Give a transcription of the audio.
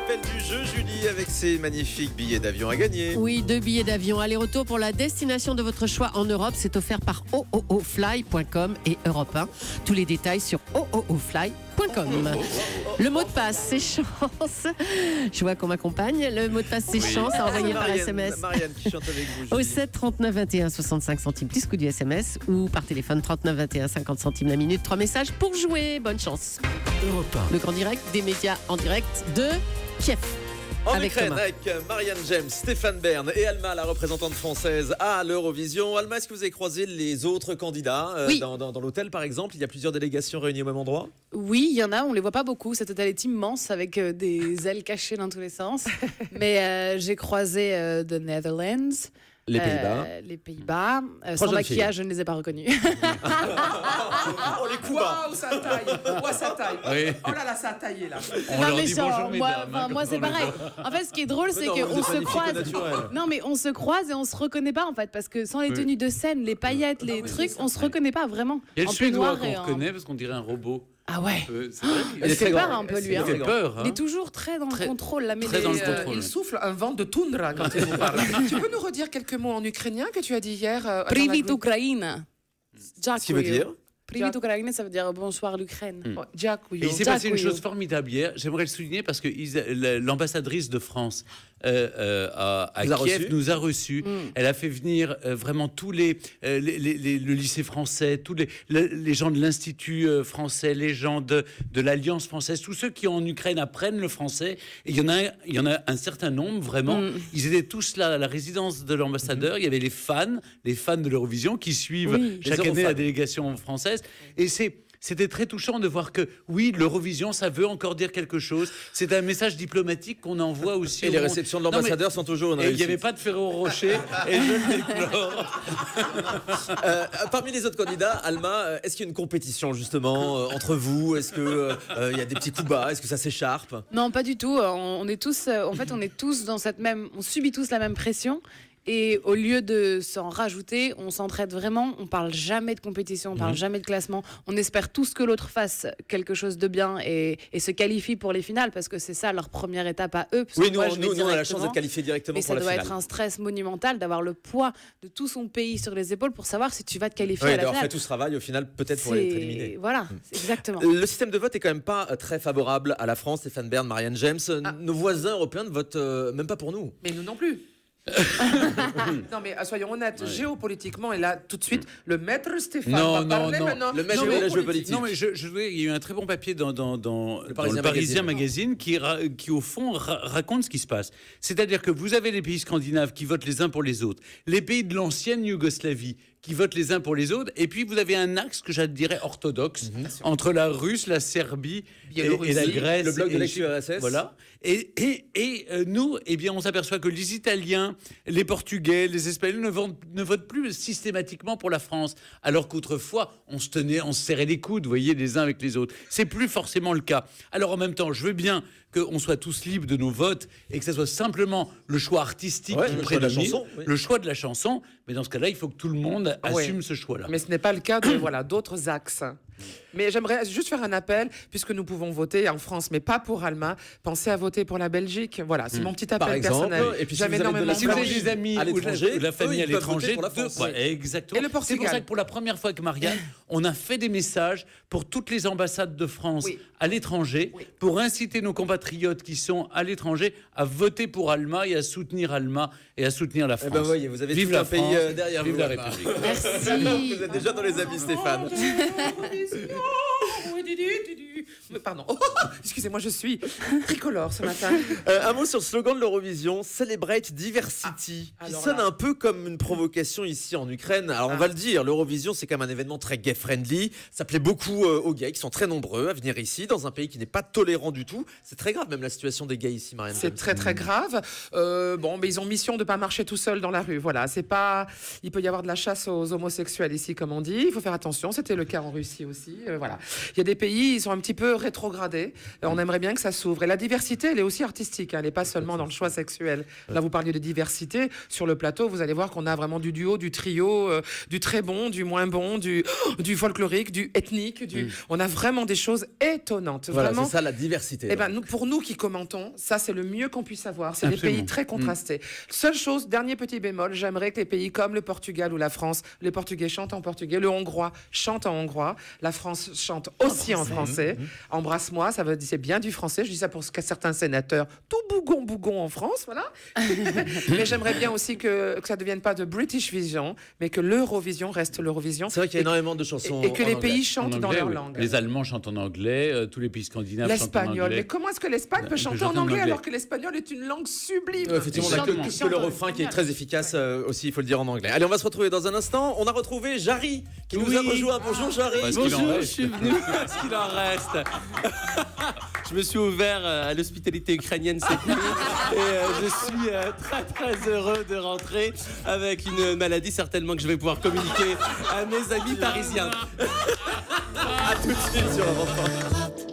rappel du jeu, Julie, avec ces magnifiques billets d'avion à gagner. Oui, 2 billets d'avion aller-retour pour la destination de votre choix en Europe. C'est offert par oofly.com et Europe 1. Tous les détails sur oofly.com. Le mot de passe, c'est chance. Je vois qu'on m'accompagne. Le mot de passe, c'est chance à envoyer par SMS. Marianne qui chante avec vous, Au Julie. 7 39 21 65 centimes plus coût du SMS ou par téléphone 39 21 50 centimes la minute. 3 messages pour jouer. Bonne chance. Europe 1. Le grand direct des médias en direct de Kiev. En avec Ukraine, Thomas. avec Marianne James, Stéphane Bern et Alma, la représentante française à l'Eurovision. Alma, est-ce que vous avez croisé les autres candidats Oui. dans l'hôtel, par exemple? Il y a plusieurs délégations réunies au même endroit. Oui, il y en a, on les voit pas beaucoup. Cet hôtel est immense avec des ailes cachées dans tous les sens. Mais j'ai croisé The Netherlands. Les Pays-Bas. Les Pays-Bas. Sans jeunes maquillage, je ne les ai pas reconnus. Oh, les coups bas. Waouh, ça taille! Ouais, ça taille! Oui. Oh là là, ça a taillé là! On Non, leur mais dit genre, bonjour moi, mesdames. enfin, moi, c'est pareil. En fait, ce qui est drôle, c'est non, vous qu'on êtes se magnifique au croise. naturel. Non, mais on se croise et on se reconnaît pas en fait, parce que sans les Oui. tenues de scène, les paillettes, les trucs, on se reconnaît pas vraiment. Il y a le En Suédois peignoir et qu'on en- reconnaît parce qu'on dirait un robot. Ah ouais. C'est vrai. Il est Il fait très peur grand. un peu lui. Il Hein. Il fait peur. Il est toujours très dans le Très- contrôle. Là, mais très dans le les, contrôle. Il souffle un vent de toundra quand il nous parle. Tu peux nous redire quelques mots en ukrainien que tu as dit hier Privit dans la- Ukraine. Ce qui veut dire? Privit Ukraine, ça veut dire bonsoir l'Ukraine. Oh, Dziękuję. Et il s'est passé une Dziękuję. chose formidable hier. J'aimerais le souligner parce que l'ambassadrice de France à Vous a Kiev reçu nous a reçus. Elle a fait venir vraiment tous le lycée français, tous les gens de l'Institut français, les gens de l'Alliance française, tous ceux qui en Ukraine apprennent le français. Et il y en a un certain nombre vraiment. Ils étaient tous là à la résidence de l'ambassadeur. Il y avait les fans de l'Eurovision qui suivent Oui. chaque Les année la Eurofans. délégation française. Et c'était très touchant de voir que, oui, l'Eurovision, ça veut encore dire quelque chose. C'est un message diplomatique qu'on envoie aussi Et au les monde. réceptions de Non, mais- l'ambassadeur sont toujours une Et il n'y réussite. avait pas de Ferrero Rocher, et je le déplore. Parmi les autres candidats, Alma, est-ce qu'il y a une compétition justement entre vous? Est-ce que il y a des petits coups bas? Est-ce que ça s'écharpe? Non, pas du tout. On est tous, en fait, on est tous dans cette même, on subit tous la même pression. Et au lieu de s'en rajouter, on s'entraide vraiment. On parle jamais de compétition, on parle jamais de classement. On espère tous que l'autre fasse quelque chose de bien et se qualifie pour les finales parce que c'est ça leur première étape à eux. Parce Oui, que moi, je vais nous, on a la chance directement. d'être qualifiés directement Mais pour ça la doit finale. être un stress monumental d'avoir le poids de tout son pays sur les épaules pour savoir si tu vas te qualifier Oui, à la d'avoir finale. fait tout ce travail au final, peut-être pour être éliminé. Voilà, exactement. Le système de vote est quand même pas très favorable à la France. Stéphane Bern, Marianne James, nos voisins européens ne votent même pas pour nous. Mais nous non plus. Non mais soyons honnêtes, géopolitiquement, et là tout de suite, le maître Stéphane Non, va non, parler non. maintenant. Le maître Non, de mais- la géopolitique. Non, mais je voudrais, il y a eu un très bon papier dans le Parisien Parisien Magazine qui, au fond, raconte ce qui se passe. C'est-à-dire que vous avez les pays scandinaves qui votent les uns pour les autres, les pays de l'ancienne Yougoslavie qui votent les uns pour les autres, et puis vous avez un axe que je dirais orthodoxe entre la Russe, la Serbie et la Biélorussie, Grèce. le bloc de et l'ex-URSS. Voilà. Et nous, eh bien, on s'aperçoit que les Italiens, les Portugais, les Espagnols ne votent plus systématiquement pour la France, alors qu'autrefois, on se serrait les coudes, vous voyez, les uns avec les autres. C'est plus forcément le cas. Alors en même temps, je veux bien qu'on soit tous libres de nos votes et que ça soit simplement le choix artistique Ouais, qui le choix de la prédomine, chanson, oui. le choix de la chanson, mais dans ce cas-là, il faut que tout le monde Ouais. assume ce choix-là. Mais ce n'est pas le cas de voilà, d'autres axes. Mais j'aimerais juste faire un appel, puisque nous pouvons voter en France, mais pas pour Alma. Pensez à voter pour la Belgique. Voilà, c'est mon petit appel Par exemple, personnel. et puis si J'avais vous avez de la énormément Si vous avez famille des amis à ou l'étranger, de la famille eux, à ils peuvent voter l'étranger, pour la France. ouais, exactement. Et le C'est pour Portugal. ça que pour la première fois avec Marianne, on a fait des messages pour toutes les ambassades de France Oui. à l'étranger, Oui. pour inciter nos compatriotes qui sont à l'étranger à voter pour Alma et à soutenir Alma et à soutenir la France. Eh ben voyez, vous avez Vive tout la un pays France, derrière vive vous, la Alma. République. Merci. Vous êtes déjà dans les amis, Stéphane. Mais pardon. Oh, excusez-moi, je suis tricolore ce matin. Un mot sur le slogan de l'Eurovision, Celebrate Diversity, qui alors sonne là. un peu comme une provocation ici en Ukraine. Alors on va le dire, l'Eurovision c'est quand même un événement très gay-friendly. Ça plaît beaucoup aux gays qui sont très nombreux à venir ici, dans un pays qui n'est pas tolérant du tout. C'est très grave même la situation des gays ici, Marianne. C'est très très grave. Bon, mais ils ont mission de pas marcher tout seuls dans la rue. Voilà, c'est pas. Il peut y avoir de la chasse aux homosexuels ici, comme on dit. Il faut faire attention. C'était le cas en Russie aussi. Voilà. Il y a des pays, ils sont un petit peu rétrogradé. On aimerait bien que ça s'ouvre. Et la diversité, elle est aussi artistique. Elle n'est pas seulement dans le choix sexuel. Là, vous parliez de diversité. Sur le plateau, vous allez voir qu'on a vraiment du duo, du trio, du très bon, du moins bon, du folklorique, du ethnique. On a vraiment des choses étonnantes. Voilà, Vraiment. c'est ça la diversité. Eh ben, pour nous qui commentons, ça c'est le mieux qu'on puisse avoir. C'est des Absolument. pays très contrastés. Seule chose, dernier petit bémol, j'aimerais que les pays comme le Portugal ou la France, les Portugais chantent en portugais, le Hongrois chante en hongrois, la France chante aussi en français. Embrasse-moi, ça veut dire c'est bien du français. Je dis ça pour certains sénateurs, tout bougon en France, voilà. Mais j'aimerais bien aussi que ça ne devienne pas de British Vision, mais que l'Eurovision reste l'Eurovision. C'est vrai qu'il y a énormément de chansons. Et que en les anglais. pays En chantent dans anglais, leur oui. langue. Les Allemands chantent en anglais, tous les pays scandinaves chantent en L'espagnol. anglais. Mais comment est-ce que l'Espagne peut chanter en anglais alors que l'espagnol est une langue sublime? Effectivement, on a Exactement. que le refrain qui est très efficace aussi, il faut le dire en anglais. Allez, on va se retrouver dans un instant. On a retrouvé Jarry qui nous a rejoint. Bonjour Jarry. Parce qu'il en Bonjour, je reste. suis venu parce qu'il en reste. Je me suis ouvert à l'hospitalité ukrainienne cette nuit et je suis très très heureux de rentrer avec une maladie certainement que je vais pouvoir communiquer à mes amis parisiens. À tout de suite sur Europe 1.